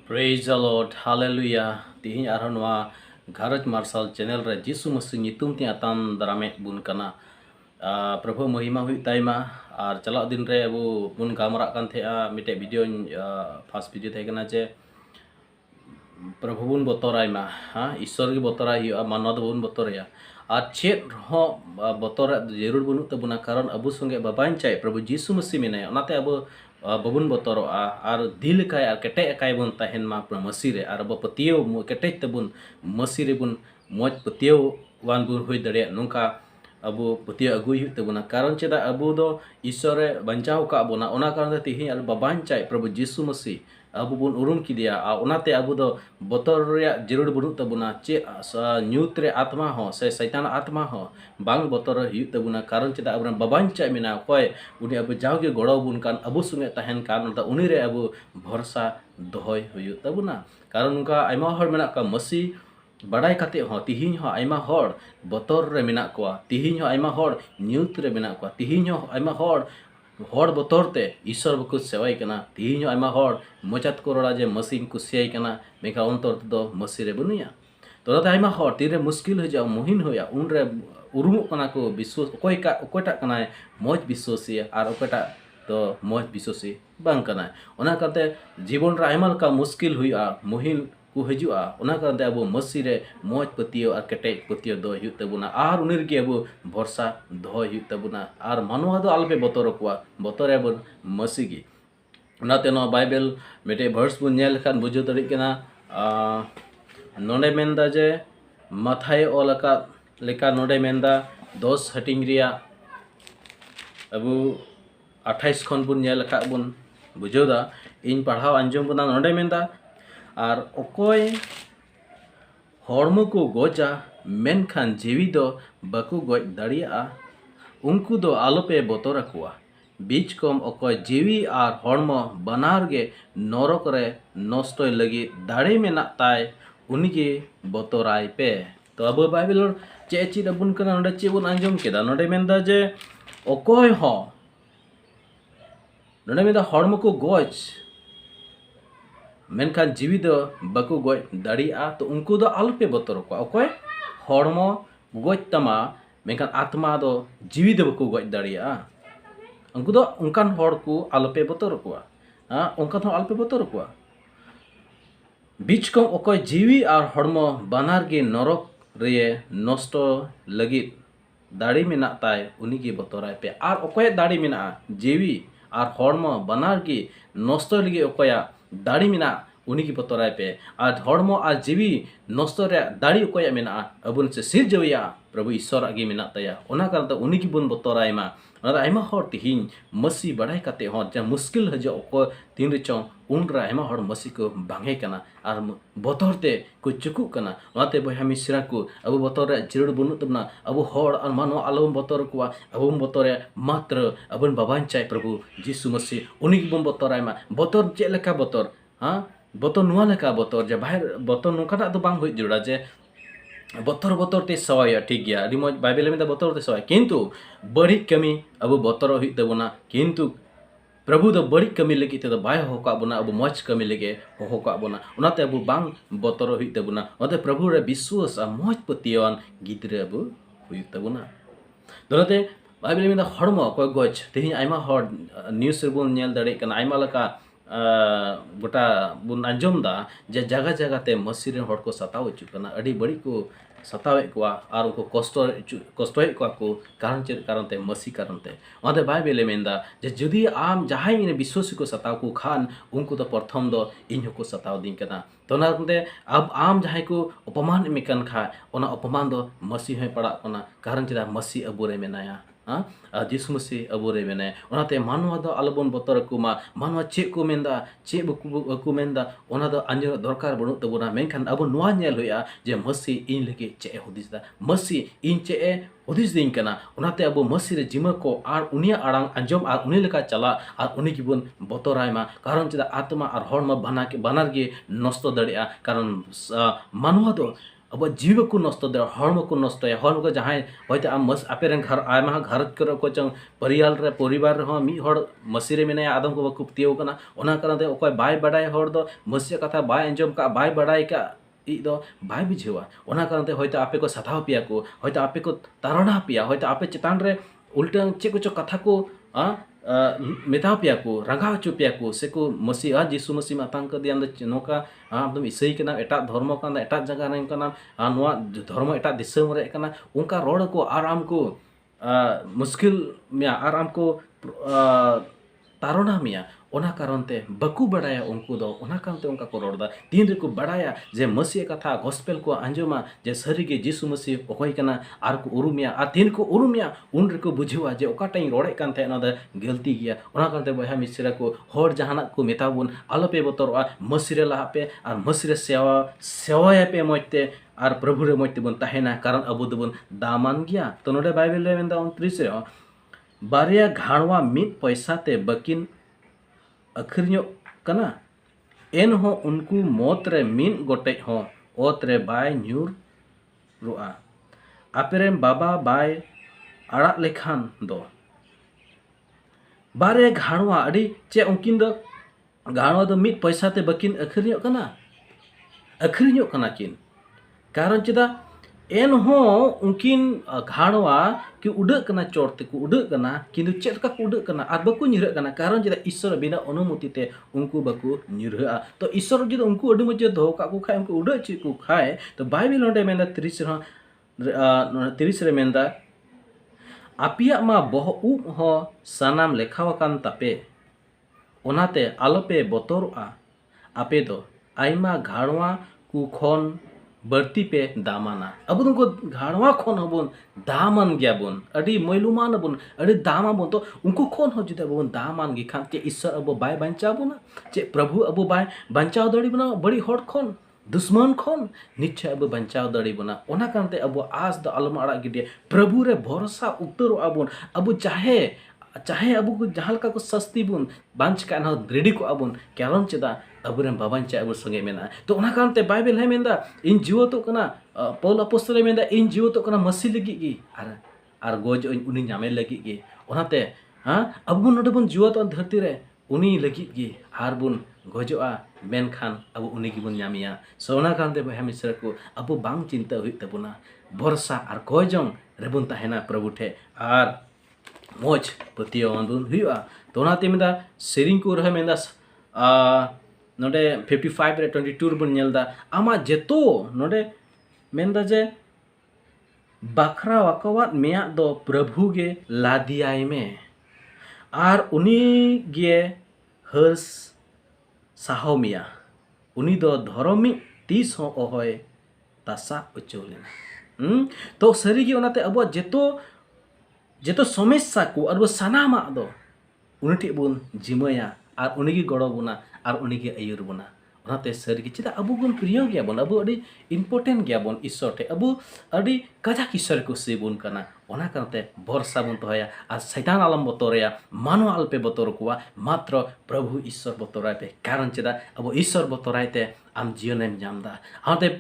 Praise the Lord, Hallelujah. Tihin arhan wa Gharaj Marsal channel re Jisu Masih nyutum ti atan darame bun kana. Prabhu Mohima hui taima ar chalak din re abu bun gamrak kan thea mite video first video thai kana je प्रभु बन बतराय मा हाँ ईश्वर की बतराय मानव दो बन बतरया और चेत हो बतर जरूर बनु तबुना कारण अबु संगे बाबाइन चाय प्रभु जीसु मसीह मेने ओनाते अबु बबुन बतरआ और दिल काय और केटे काय बन तहन मा मसीह रे और अब पतियो केटे तबुन मसीह रे बुन मौज पतियो वान बुन हुई दड़े नुका अबु पतियो अगुई तबुना कारण चेदा अबु दो ईश्वर बंचाव का बोना ओना कारण तिहि और बाबाइन चाय प्रभु जीसु मसीह अबु बुन उरुम किदिया ओनाते अबु दो बतर जरूर बनु तबुना चे न्यूत रे आत्मा हो से शैतान आत्मा हो बांग बतर हिउ तबुना कारण चेदा अब बाबाइन चाय मेना कोय उनी अब जावगे गड़ो बुन कान अबु सुंगे तहन कान उनी रे अबु भरोसा दोहय हुयु तबुना कारण उनका आइमा हर मेना का मसी बड़ाई काते हो तिहिन हो आइमा हर बतर रे मेना कोआ तिहिन हो आइमा हर न्यूत रे मेना कोआ तिहिन हो आइमा हर बतरते ईश्वर बको सेवाई कना तिहिन हो आइमा हर मचात को रोड़ा जे मसीन कुसियाई कना मेका अंतर दो मसी रे बनुया तो आइमा हर तीरे मुश्किल हो जा मुहिन होया उन रे उरुमु कना को विश्वास ओकोटा कना मौज विश्वासी और ओकोटा तो मौज विश्वासी बांग कना ओना करते जीवन रे आइमा का मुश्किल हुआ मुहिन को हजुआ ओना करते अब मसी रे मौज पतियो और केटे पतियो दो हुई तबुना और उनी रे अब भरोसा दो हुई तबुना और मानवा दो आलपे बतर को बतर अब मसी की ओनाते नो बाइबल मेटे वर्स बुन नेल खान बुझो दड़ी कना नोडे मेंदा जे माथाय ओलका लेका नोडे मेंदा 10 हटिंग रिया अब 28 खन बुन नेल खा बुन बुझोदा इन पढ़ाव अंजम बुना नोडे मेंदा और अकोय हॉर्मो को गोजा मेनखान जीवी दो बाकू गोज दाड़िया उनको दो आलोपे बतर कुआ बीच कम अकोय जीवी और हॉर्मो बनार गे नरक रे नष्ट लगी दाड़े में ताय उनके बतराय पे तो अब बाइबल चे चीज अबुन कना नडे चे बुन अंजम केदा नडे मेंदा जे अकोय हो नडे मेंदा हॉर्मो को गोज मेनखान जीवी दो बाकू गोज दाड़िया तो उनको दो आलोपे बतर को अकोय हॉर्मो गोज तमा मेनखान आत्मा दो जीवी दो बाकू गोज दाड़िया उनको दो उनकान हॉर को आलोपे बतर को उनकान हो आलोपे बतर को बीच कम अकोय जीवी और हॉर्मो बानार के नरक रे नष्ट लगी दाड़ी मेना ताय उनी के बतराय पे और अकोय दाड़ी मेना जीवी और हॉर्मो बानार के नष्ट लगी अकोया दाड़ी मेना उनी की बतराय पे और हॉर्मो और जीवी नष्ट रे दाड़ी अकोया मेना अबुन से सिर जविया प्रभु ईश्वर आगे मेना तया ओना कारण उनी की बुन बतराय मा ओना आइमा हर तिहिन मसी बड़ाई काते हो जा मुश्किल हजो को तीन रे चों उन रे आइमा हर मसी को बांगे कना और बतरते को चुकु कना ओनाते बहा मिश्रा को अब बतर रे जरूर बनु तबना अब हर और मानो आलम बतर को अब बतरे मात्र अबन बाबान चाय प्रभु जीसु मसीह उनी की बुन बतराय मा बतर चे लेका बतर हां बतर नुआ लेका बतर जे बाहर बतर नुकाटा तो बांग होई जुड़ा जे बतर बतर ते सवाया ठीक गया अभी मज बाइबल में बतर ते सवाया किंतु बड़ी कमी अब बतर हुई तबना किंतु प्रभु दो बड़ी कमी लगी ते बाय होका बना अब मज कमी लगे होका बना उनाते अब बांग बतर हुई तबना ओते प्रभु रे विश्वास आ मज पतियान गिद्रे अब हुई तबना दोनते बाइबल में हड़मो को गज तेहि आइमा हड़ न्यूज़ रे बुन नेल दड़े कना आइमा लका गोटा बुन अंजम दा जे जगह जगह ते मसी रे हड़ को सताव चुकना अड़ी बड़ी को सतावे को और उनको कष्ट को कारण चेद कारण ते मसी कारण ते ओदे बाइबल मेंदा जे जदि आम जहाई इन विश्वास को सताव को खान उनको तो प्रथम दो इन को सताव दिन कना तो नाते अब आम जहाई को अपमान मेकन खा ओना अपमान दो मसी है पड़ा कना कारण चेदा मसी अबुरे मेनाया जीसु मसीह अबुरे मेने ओनाते मानवा दो आलबन बतर को मानवा चे को मेंदा चे को मेंदा ओना दो अंजर दरकार बनु तबुना मेनखान अब नुआ नेल होया जे मसीह इन लगे चे हुदिस दा मसीह इन चे हुदिस दिन कना ओनाते अब मसीह रे जिमा को और उनिया आड़ांग अंजम और उनी लेका चला और उनी की बुन बतराय मा कारण चेदा आत्मा और हॉर्म बानार के नष्ट दड़िया कारण मानवा दो अब जीव को नष्ट दे हॉर्म को नष्ट है हॉर्म को जहाँ होते आम मस आपे रेन घर आयमा घरज को चंग परिवार हो मी हर मसीरे में आदम को बको पतियो कना ओना कारण ते ओकय बाय बडाय हर दो मसिया कथा बाय अंजम का बाय बडाय का इ दो बाय बुझेवा ओना कारण ते होते आपे को सताव पिया को होते आपे को तारणा पिया होते आपे चितान रे उल्टा चे को कथा को मेता पिया को रंगा चो पिया को से को मसी जीसु मसी मातांग का दियान नौका आम इसई कना एटा धर्म कना एटा जगह रे कना नोआ धर्म एटा दिसम रे कना उनका रोड को आराम को मुश्किल में आराम को तारणा मिया ओना कारण ते बकु बडाया उनको दो ओना कारण ते उनका को रोडदा तीन रे को बडाया जे मसीह कथा गॉस्पेल को अंजमा जे सरी के जीसु मसीह ओकय कना आर को उरुमिया आ तीन को उरुमिया उन रे को बुझिवा जे ओकाटाई रोडे कान थे ना गलती गया ओना कारण ते बहा मिसरा को हर जहाना को मेताबुन आलोपे बतरवा मसीह लापे आर मसीह सेवा पे मते आर प्रभु रे मते बन ताहेना कारण अबु दबन दामान गया तो नोडे बाइबल रे मेंदा 29 रे बारिया घाणवा मित पैसा ते बकिन अखरियो कना एन हो उनको मौत रे मिन गोटे हो ओत रे बाय न्यूर रुआ आपेरेन बाबा बाय आड़ा लेखान दो बारे घाणवा अड़ी चे उनकिन दो घाणवा दो मित पैसा ते बकिन अखरियो कना किन कारण चेदा एन हो उनकिन घाणवा कि उड़ कना चोरते को उड़ कना किंतु चेक का उड़ कना आर बको निरह कना कारण चेदा ईश्वर बिना अनुमति ते उनको बको निरह तो ईश्वर जद उनको अडी मजे दो का को खाय उनको उड़ ची को खाय तो बाइबल नोडे मेंदा 30 रे मेंदा आपिया मा बह उप हो सनाम लेखावकान तापे ओनाते आलोपे बतरआ आपे दो आइमा घाणवा को खन बढ़ती पे दामाना अब उनको घाणवा खोन हबन दामान गया बन अड़ी मैलुमान बन अड़ी दामा बन तो उनको खोन हो जुदा बन दामान गी खान के ईश्वर अब बाय बंचाव बना चे प्रभु अब बाय बंचाव दड़ी बना बड़ी हट खोन दुश्मन खोन निश्चय अब बंचाव दड़ी बना ओना कांते अब आज द अलमा अड़ा गिडिया प्रभु रे भरोसा उतरो अबन अब चाहे अब को जहां का को सस्ती बुन बांच का ना रेडी को अबन कारण चेदा अबुरेन बाबांचा अब संगे मेना तो ओना कारणते बाइबल है मेंदा इन जीव तो कना पौल अपोस्तल मेंदा इन जीव तो कना मसी लगी गी आर गोज उनी नामे लगी गी ओनाते अब बुन नोडे बुन जीव तो धरती रे उनी लगी गी आर बुन गोजोआ मेनखान अब उनी की बुन नामिया सो ओना कारणते बहा मिसर को अब बांग चिंता हुई तबुना भरोसा आर गोजों रेबुन ताहेना प्रभु ठे आर मोज पतियो बुन हुआ तो ओनाते मेंदा सेरिंग को रह मेंदा नोडे 55 रे 22 बन नेलदा आमा जेतो नोडे मेंदा जे बाखरा वाकवात मेया दो प्रभु गे लादियाय में आर उनी गे हर्स साहोमिया उनी दो धर्मी 30 हो ओहोय तासा उचोलेना तो सरी गे ओनाते अब जेतो समस्या को और सनामा दो उनी बुन जिमया आर उनी गे गड़ो बुना आर उनी गे आयुर बुना ओनाते सरी चेदा अब बन प्रिय गया बन अब अड़ी इम्पोर्टेंट गया बन ईश्वर ठे अब अड़ी कजाक ईश्वर को सेबुन कना ओना करते भरोसा बन तोया आर शैतान आलम बतोरया मानव आलपे बतोर कुआ मात्र प्रभु ईश्वर बतोराय पे कारण चेदा अब ईश्वर बतोरायते आम जीवनेम जामदा हाते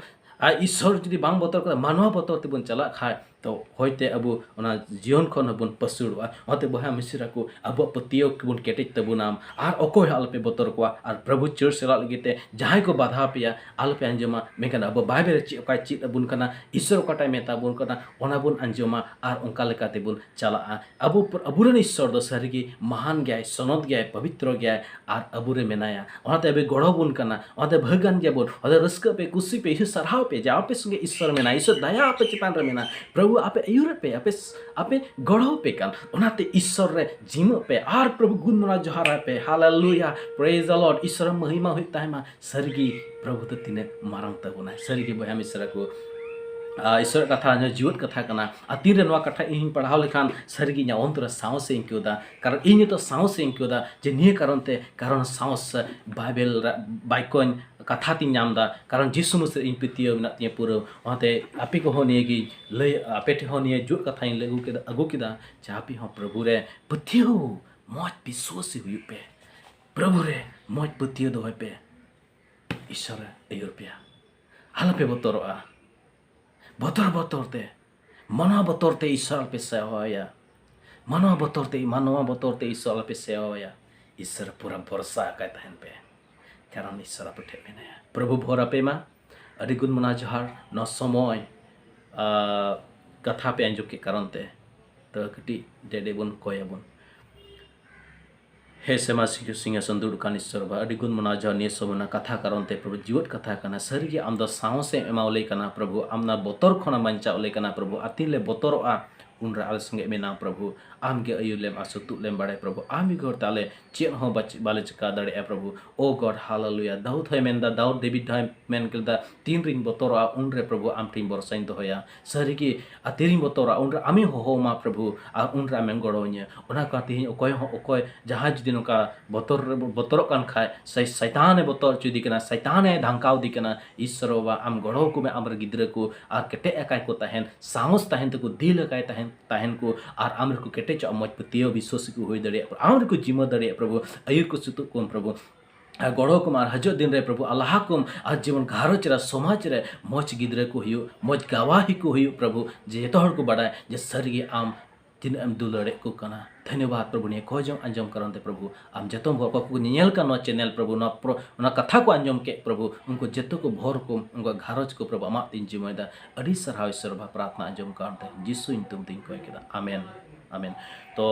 ईश्वर जुदी बांग बतर कर मानव बतर तेबन चला खाय तो होते अब ओना जीवन खन बन पसुड़वा होते बहा मिश्रा को अब पतियो बन केटेज तबुनाम आर अकोय आलपे बतर को आर प्रभु चर्च सेला लगते जहां को बाधा पिया आलपे अंजमा मेकन अब बाइबल ची ओका ची बन कना ईश्वर ओकाटाय मेता बन कना ओना बन अंजमा आर ओंका लेकाते बन चला अब अबुरेन ईश्वर दो सारिगी महान गया सनद गया पवित्र गया आर अबुरे मेनाया ओनाते अब गड़ो बन कना ओनाते भगवान गया बन ओनाते रस्क पे खुशी पे सरहाव पे जा पे संगे ईश्वर मेना ईश्वर दया आपे चितान रे मेना प्रभु आपे आयुर पे आपे गढ़ो पे कान ओनाते ईश्वर रे जिम पे आर प्रभु गुण मना जोहार पे हालेलुया प्रेज द लॉर्ड ईश्वर महिमा हुई ताइमा सरगी प्रभु तो तिने मारंग तबुना सरगी बया मिश्रा को ईश्वर कथा जीवत कथा कना तीन नवा कथा इन पढ़ाव लेखान सरगी nya अंतर साहस इंक्योदा कारण इन तो साहस इंक्योदा जे निये कारण साहस बाइबल बाइकोन कथा ती नामदा कारण जीसु मसीह इन पितियो मेना तिया पुरो ओते आपी को होने की लय आपेटे होने जो कथा इन लगू के अगु किदा चापी हो प्रभु रे पतियो मोज विश्वास हुई पे प्रभु रे मोज पतियो दो पे ईश्वर आयुर पे हाल पे बतरआ Botor-botor te. Mana botor te Israel pe sehoya. Mana botor te Israel pe sehoya. Isra pura borsa kai tahen pe. Karan Isra puthe mena ya. Prabhu bhora pe ma adi gun mana jahar no somoy katha pe anjuk ke karon te. To kati dede bun koya bun. He sema singason dudukan Isra ba adi gun mana jahar ni somona katha karon te Prabhu jiwat katha kana sarigi amda saose emaule kana Prabhu amna botor khona manca ole kana Prabhu atile botoroa unra al sange mena Prabhu amge ayulem asutu lem badai Prabhu ami gor tale chen ho bale chaka dare Prabhu oh God hallelujah Daud hoy menda Daud David hoy men kelda tin ring botoroa unre Prabhu am tim borsain to hoya sarigi atiring botora unra ami ho ma Prabhu a unra men goronya ona ka tihin okoy jahaj din ka botor kan khai saitan botor chudi kana saitan dhangkau di kana Isrowa am goro ku me amr gidra ku ar kete akai ko tahen saus tahen to ku dil akai tahen ku ar amr ku kete cha moj putiyo biswas ku hoi dare amr ku jimo dare Prabhu ayur ku sutu kon Prabhu गड़ो कुम और हजो दिन रे प्रभु अल्लाह कुम आज जीवन घारो चरा समाज रे मौज गिद्रे को हियो मौज गवाही को हियो प्रभु जे तोहर को बड़ा जे सरगी आम दिन एम दुलड़े को कना धन्यवाद प्रभु ने खोजम अंजम करते प्रभु आम जतो को नियल का नो चैनल प्रभु ना कथा को अंजम के प्रभु उनको जतो को भोर को उनको घारोज को प्रभु अमा तीन जिमेदा अड़ी सरहाव सर्वा प्रार्थना अंजम करते जिसु इन तुम तीन को केदा आमेन आमेन तो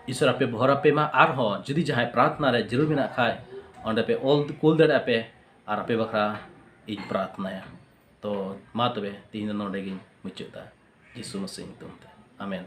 ईश्वर पे भोर पे मा आर हो जदी जहां प्रार्थना रे जरूर बिना खाए onde pe kul dare ape ar ape bakra ij प्रार्थना ya to ma tobe tin no degin muchuta Yesus Masih tum amen.